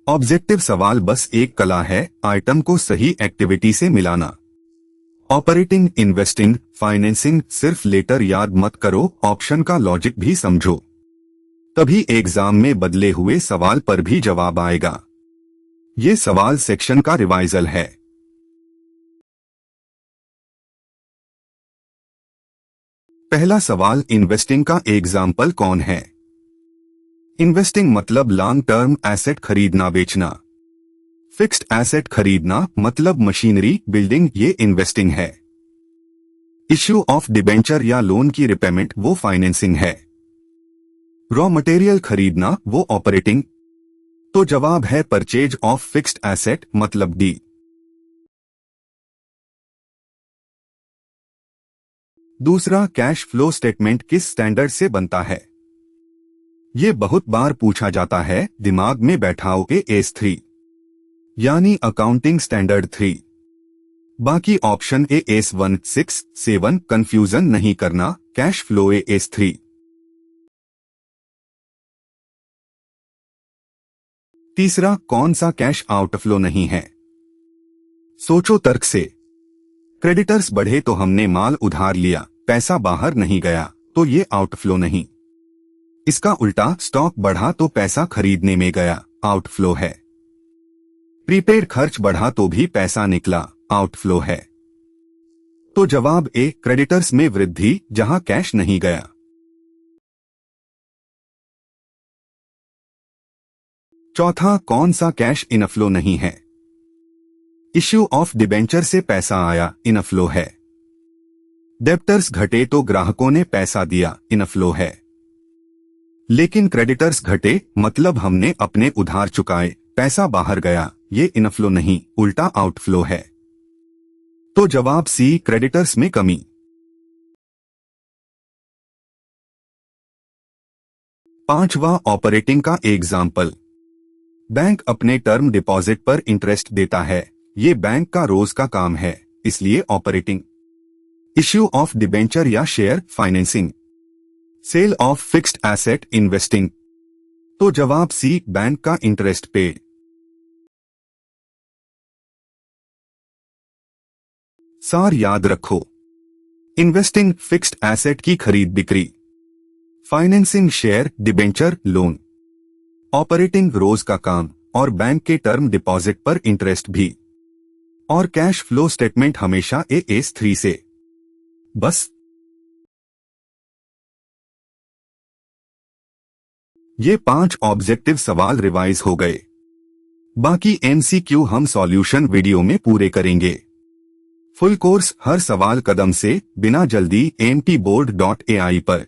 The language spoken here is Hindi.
ऑब्जेक्टिव सवाल बस एक कला है आइटम को सही एक्टिविटी से मिलाना। ऑपरेटिंग, इन्वेस्टिंग, फाइनेंसिंग सिर्फ लेटर याद मत करो, ऑप्शन का लॉजिक भी समझो, तभी एग्जाम में बदले हुए सवाल पर भी जवाब आएगा। ये सवाल सेक्शन का रिवाइजल है। पहला सवाल, इन्वेस्टिंग का एग्जाम्पल कौन है? इन्वेस्टिंग मतलब लॉन्ग टर्म एसेट खरीदना बेचना। फिक्स्ड एसेट खरीदना मतलब मशीनरी, बिल्डिंग, ये इन्वेस्टिंग है। इश्यू ऑफ डिबेंचर या लोन की रिपेमेंट वो फाइनेंसिंग है। रॉ मटेरियल खरीदना वो ऑपरेटिंग। तो जवाब है परचेज ऑफ फिक्स्ड एसेट मतलब डी। दूसरा, कैश फ्लो स्टेटमेंट किस स्टैंडर्ड से बनता है? ये बहुत बार पूछा जाता है, दिमाग में बैठाओ AS3 यानी अकाउंटिंग स्टैंडर्ड 3। बाकी ऑप्शन AS1, 6, 7 कंफ्यूजन नहीं करना, कैश फ्लो AS3। तीसरा, कौन सा कैश आउटफ्लो नहीं है? सोचो तर्क से। क्रेडिटर्स बढ़े तो हमने माल उधार लिया, पैसा बाहर नहीं गया, तो ये आउटफ्लो नहीं। इसका उल्टा, स्टॉक बढ़ा तो पैसा खरीदने में गया, आउटफ्लो है। प्रीपेड खर्च बढ़ा तो भी पैसा निकला, आउटफ्लो है। तो जवाब ए, क्रेडिटर्स में वृद्धि जहां कैश नहीं गया। चौथा, कौन सा कैश इनफ्लो नहीं है? इश्यू ऑफ डिबेंचर से पैसा आया, इनफ्लो है। डेब्टर्स घटे तो ग्राहकों ने पैसा दिया, इनफ्लो है। लेकिन क्रेडिटर्स घटे मतलब हमने अपने उधार चुकाए, पैसा बाहर गया, ये इनफ्लो नहीं, उल्टा आउटफ्लो है। तो जवाब सी, क्रेडिटर्स में कमी। पांचवा, ऑपरेटिंग का एग्जाम्पल। बैंक अपने टर्म डिपॉजिट पर इंटरेस्ट देता है, ये बैंक का रोज का काम है, इसलिए ऑपरेटिंग। इश्यू ऑफ डिबेंचर या share, financing. Sale of fixed asset, investing. तो जवाब सी, बैंक का इंटरेस्ट पे। सार याद रखो, इन्वेस्टिंग फिक्स्ड एसेट की खरीद बिक्री, financing share, debenture, loan, operating रोज का काम और बैंक के टर्म डिपॉजिट पर इंटरेस्ट भी, और कैश फ्लो स्टेटमेंट हमेशा AS3 से। बस ये 5 ऑब्जेक्टिव सवाल रिवाइज हो गए। बाकी MCQ हम सॉल्यूशन वीडियो में पूरे करेंगे। फुल कोर्स हर सवाल कदम से, बिना जल्दी, mtboard.ai पर।